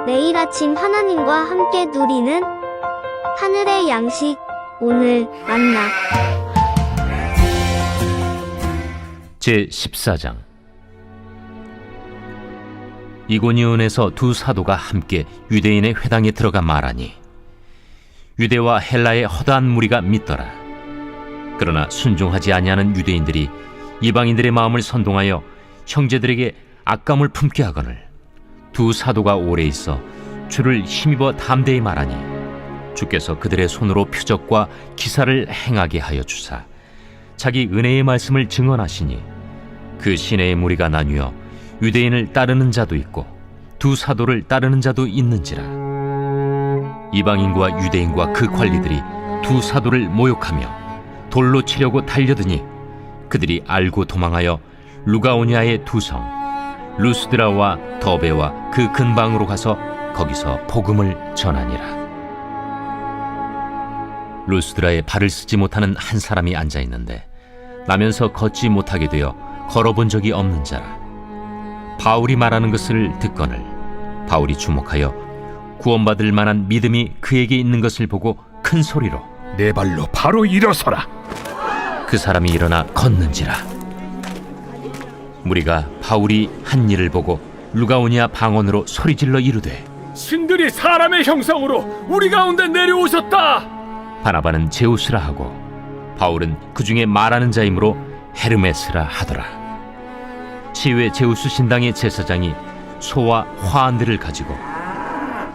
매일 아침 하나님과 함께 누리는 하늘의 양식, 오늘 만나. 제14장. 이고니온에서 두 사도가 함께 유대인의 회당에 들어가 말하니 유대와 헬라의 허다한 무리가 믿더라. 그러나 순종하지 아니하는 유대인들이 이방인들의 마음을 선동하여 형제들에게 악감을 품게 하거늘 두 사도가 오래 있어 주를 힘입어 담대히 말하니 주께서 그들의 손으로 표적과 기사를 행하게 하여 주사 자기 은혜의 말씀을 증언하시니 그 시내의 무리가 나뉘어 유대인을 따르는 자도 있고 두 사도를 따르는 자도 있는지라. 이방인과 유대인과 그 관리들이 두 사도를 모욕하며 돌로 치려고 달려드니 그들이 알고 도망하여 루가오니아의 두 성 루스드라와 더베와 그 근방으로 가서 거기서 복음을 전하니라. 루스드라에 발을 쓰지 못하는 한 사람이 앉아 있는데 나면서 걷지 못하게 되어 걸어본 적이 없는 자라. 바울이 말하는 것을 듣거늘 바울이 주목하여 구원받을 만한 믿음이 그에게 있는 것을 보고 큰 소리로 내 발로 바로 일어서라. 그 사람이 일어나 걷는지라. 무리가 바울이 한 일을 보고 루가오니아 방언으로 소리질러 이르되 신들이 사람의 형상으로 우리 가운데 내려오셨다. 바나바는 제우스라 하고 바울은 그 중에 말하는 자이므로 헤르메스라 하더라. 시외 제우스 신당의 제사장이 소와 화환들을 가지고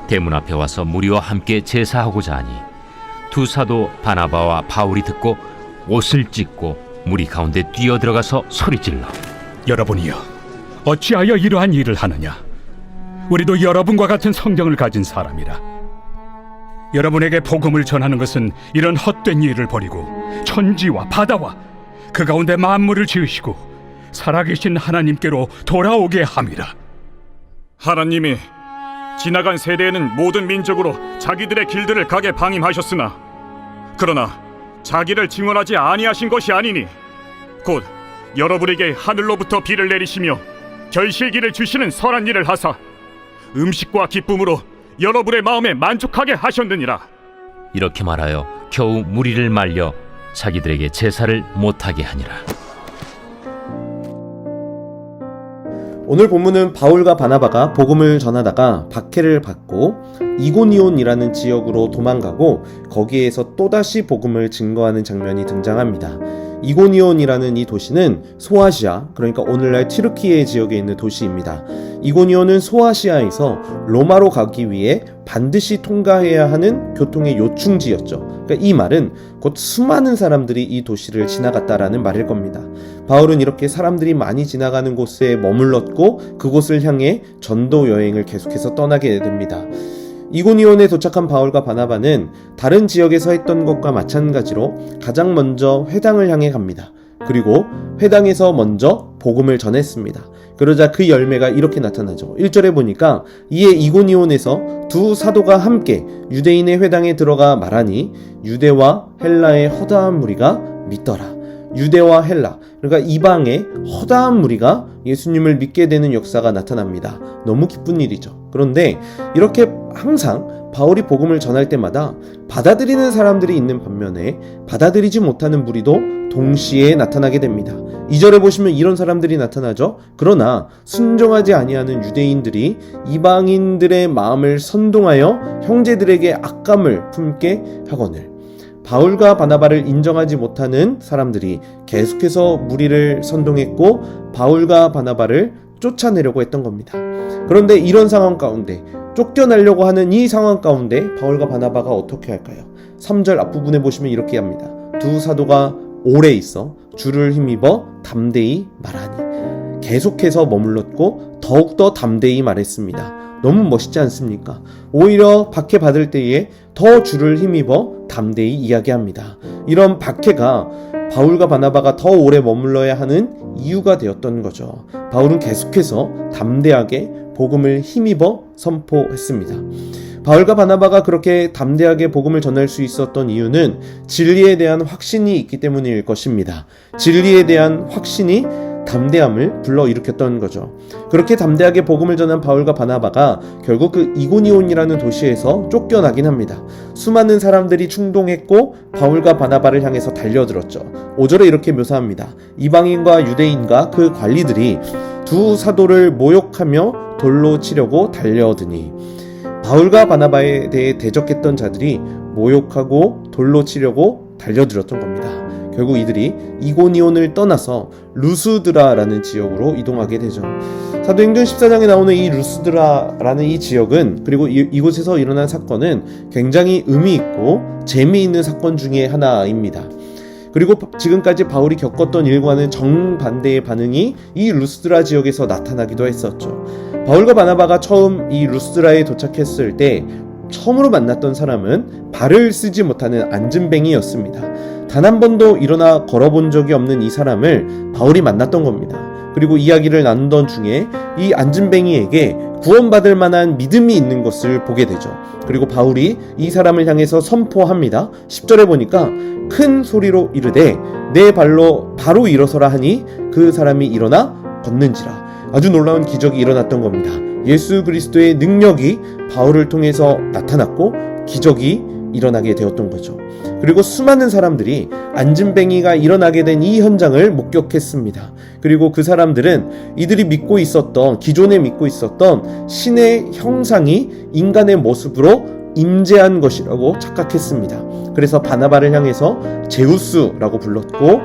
대문 앞에 와서 무리와 함께 제사하고자 하니 두 사도 바나바와 바울이 듣고 옷을 찢고 무리 가운데 뛰어들어가서 소리질러 여러분이여, 어찌하여 이러한 일을 하느냐? 우리도 여러분과 같은 성경을 가진 사람이라. 여러분에게 복음을 전하는 것은 이런 헛된 일을 버리고 천지와 바다와 그 가운데 만물을 지으시고 살아계신 하나님께로 돌아오게 함이라. 하나님이 지나간 세대에는 모든 민족으로 자기들의 길들을 가게 방임하셨으나 그러나 자기를 증언하지 아니하신 것이 아니니 곧 여러분에게 하늘로부터 비를 내리시며 결실기를 주시는 선한 일을 하사 음식과 기쁨으로 여러분의 마음에 만족하게 하셨느니라. 이렇게 말하여 겨우 무리를 말려 자기들에게 제사를 못하게 하니라. 오늘 본문은 바울과 바나바가 복음을 전하다가 박해를 받고 이고니온이라는 지역으로 도망가고 거기에서 또다시 복음을 증거하는 장면이 등장합니다. 이고니온이라는 이 도시는 소아시아, 그러니까 오늘날 튀르키예 지역에 있는 도시입니다. 이고니온은 소아시아에서 로마로 가기 위해 반드시 통과해야 하는 교통의 요충지였죠. 그러니까 이 말은 곧 수많은 사람들이 이 도시를 지나갔다라는 말일 겁니다. 바울은 이렇게 사람들이 많이 지나가는 곳에 머물렀고 그곳을 향해 전도 여행을 계속해서 떠나게 됩니다. 이고니온에 도착한 바울과 바나바는 다른 지역에서 했던 것과 마찬가지로 가장 먼저 회당을 향해 갑니다. 그리고 회당에서 먼저 복음을 전했습니다. 그러자 그 열매가 이렇게 나타나죠. 1절에 보니까 이에 이고니온에서 두 사도가 함께 유대인의 회당에 들어가 말하니 유대와 헬라의 허다한 무리가 믿더라. 유대와 헬라, 그러니까 이방의 허다한 무리가 예수님을 믿게 되는 역사가 나타납니다. 너무 기쁜 일이죠. 그런데 이렇게 항상 바울이 복음을 전할 때마다 받아들이는 사람들이 있는 반면에 받아들이지 못하는 무리도 동시에 나타나게 됩니다. 2절에 보시면 이런 사람들이 나타나죠. 그러나 순종하지 아니하는 유대인들이 이방인들의 마음을 선동하여 형제들에게 악감을 품게 하거늘 바울과 바나바를 인정하지 못하는 사람들이 계속해서 무리를 선동했고 바울과 바나바를 쫓아내려고 했던 겁니다. 그런데 이런 상황 가운데 쫓겨나려고 하는 이 상황 가운데 바울과 바나바가 어떻게 할까요? 3절 앞부분에 보시면 이렇게 합니다. 두 사도가 오래 있어 주를 힘입어 담대히 말하니 계속해서 머물렀고 더욱더 담대히 말했습니다. 너무 멋있지 않습니까? 오히려 박해받을 때에 더 주를 힘입어 담대히 이야기합니다. 이런 박해가 바울과 바나바가 더 오래 머물러야 하는 이유가 되었던 거죠. 바울은 계속해서 담대하게 복음을 힘입어 선포했습니다. 바울과 바나바가 그렇게 담대하게 복음을 전할 수 있었던 이유는 진리에 대한 확신이 있기 때문일 것입니다. 진리에 대한 확신이 담대함을 불러일으켰던 거죠. 그렇게 담대하게 복음을 전한 바울과 바나바가 결국 그 이고니온이라는 도시에서 쫓겨나긴 합니다. 수많은 사람들이 충동했고 바울과 바나바를 향해서 달려들었죠. 5절에 이렇게 묘사합니다. 이방인과 유대인과 그 관리들이 두 사도를 모욕하며 돌로 치려고 달려드니, 바울과 바나바에 대해 대적했던 자들이 모욕하고 돌로 치려고 달려들었던 겁니다. 결국 이들이 이고니온을 떠나서 루스드라라는 지역으로 이동하게 되죠. 사도행전 14장에 나오는 이 루스드라라는 이 지역은, 그리고 이곳에서 일어난 사건은 굉장히 의미 있고 재미있는 사건 중에 하나입니다. 그리고 지금까지 바울이 겪었던 일과는 정반대의 반응이 이 루스드라 지역에서 나타나기도 했었죠. 바울과 바나바가 처음 이 루스드라에 도착했을 때 처음으로 만났던 사람은 발을 쓰지 못하는 안진뱅이였습니다. 단 한 번도 일어나 걸어본 적이 없는 이 사람을 바울이 만났던 겁니다. 그리고 이야기를 나누던 중에 이 안진뱅이에게 구원받을 만한 믿음이 있는 것을 보게 되죠. 그리고 바울이 이 사람을 향해서 선포합니다. 10절에 보니까 큰 소리로 이르되 내 발로 바로 일어서라 하니 그 사람이 일어나 걷는지라. 아주 놀라운 기적이 일어났던 겁니다. 예수 그리스도의 능력이 바울을 통해서 나타났고 기적이 일어나게 되었던 거죠. 그리고 수많은 사람들이 안진뱅이가 일어나게 된 이 현장을 목격했습니다. 그리고 그 사람들은 이들이 기존에 믿고 있었던 신의 형상이 인간의 모습으로 임재한 것이라고 착각했습니다. 그래서 바나바를 향해서 제우스라고 불렀고,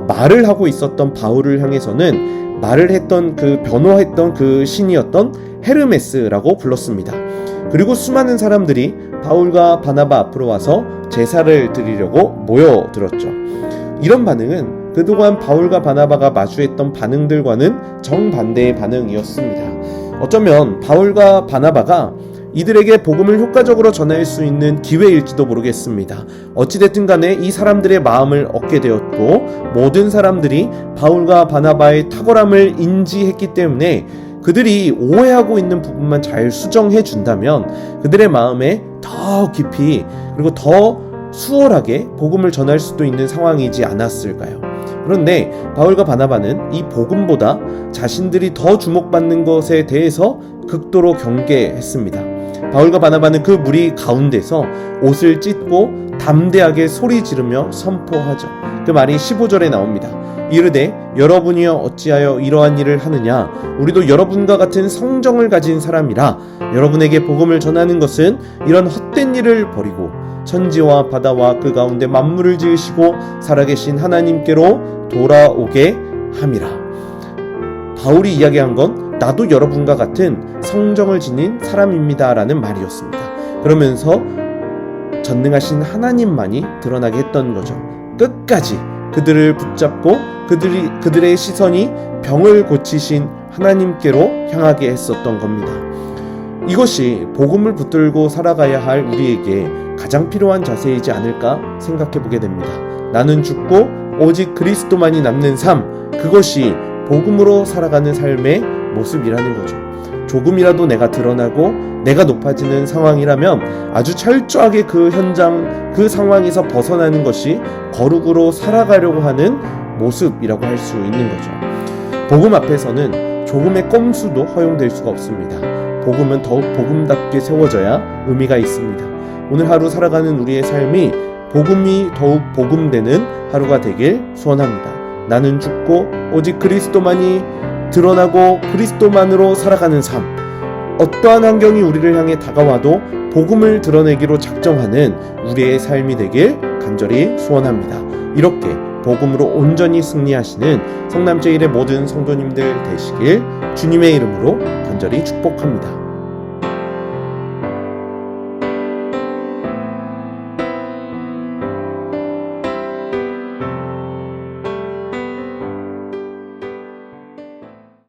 말을 하고 있었던 바울을 향해서는 변호했던 그 신이었던 헤르메스라고 불렀습니다. 그리고 수많은 사람들이 바울과 바나바 앞으로 와서 제사를 드리려고 모여들었죠. 이런 반응은 그동안 바울과 바나바가 마주했던 반응들과는 정반대의 반응이었습니다. 어쩌면 바울과 바나바가 이들에게 복음을 효과적으로 전할 수 있는 기회일지도 모르겠습니다. 어찌됐든 간에 이 사람들의 마음을 얻게 되었고, 모든 사람들이 바울과 바나바의 탁월함을 인지했기 때문에 그들이 오해하고 있는 부분만 잘 수정해 준다면 그들의 마음에 더 깊이 그리고 더 수월하게 복음을 전할 수도 있는 상황이지 않았을까요? 그런데 바울과 바나바는 이 복음보다 자신들이 더 주목받는 것에 대해서 극도로 경계했습니다. 바울과 바나바는 그 무리 가운데서 옷을 찢고 담대하게 소리 지르며 선포하죠. 그 말이 15절에 나옵니다. 이르되 여러분이여 어찌하여 이러한 일을 하느냐? 우리도 여러분과 같은 성정을 가진 사람이라. 여러분에게 복음을 전하는 것은 이런 헛된 일을 버리고 천지와 바다와 그 가운데 만물을 지으시고 살아계신 하나님께로 돌아오게 함이라. 바울이 이야기한 건 나도 여러분과 같은 성정을 지닌 사람입니다 라는 말이었습니다. 그러면서 전능하신 하나님만이 드러나게 했던 거죠. 끝까지 그들을 붙잡고 그들의 시선이 병을 고치신 하나님께로 향하게 했었던 겁니다. 이것이 복음을 붙들고 살아가야 할 우리에게 가장 필요한 자세이지 않을까 생각해 보게 됩니다. 나는 죽고 오직 그리스도만이 남는 삶, 그것이 복음으로 살아가는 삶의 모습이라는 거죠. 조금이라도 내가 드러나고 내가 높아지는 상황이라면 아주 철저하게 그 현장, 그 상황에서 벗어나는 것이 거룩으로 살아가려고 하는 모습이라고 할 수 있는 거죠. 복음 앞에서는 조금의 꼼수도 허용될 수가 없습니다. 복음은 더욱 복음답게 세워져야 의미가 있습니다. 오늘 하루 살아가는 우리의 삶이 복음이 더욱 복음되는 하루가 되길 소원합니다. 나는 죽고 오직 그리스도만이 드러나고 그리스도만으로 살아가는 삶. 어떠한 환경이 우리를 향해 다가와도 복음을 드러내기로 작정하는 우리의 삶이 되길 간절히 소원합니다. 이렇게 복음으로 온전히 승리하시는 성남제일의 모든 성도님들 되시길 주님의 이름으로 간절히 축복합니다.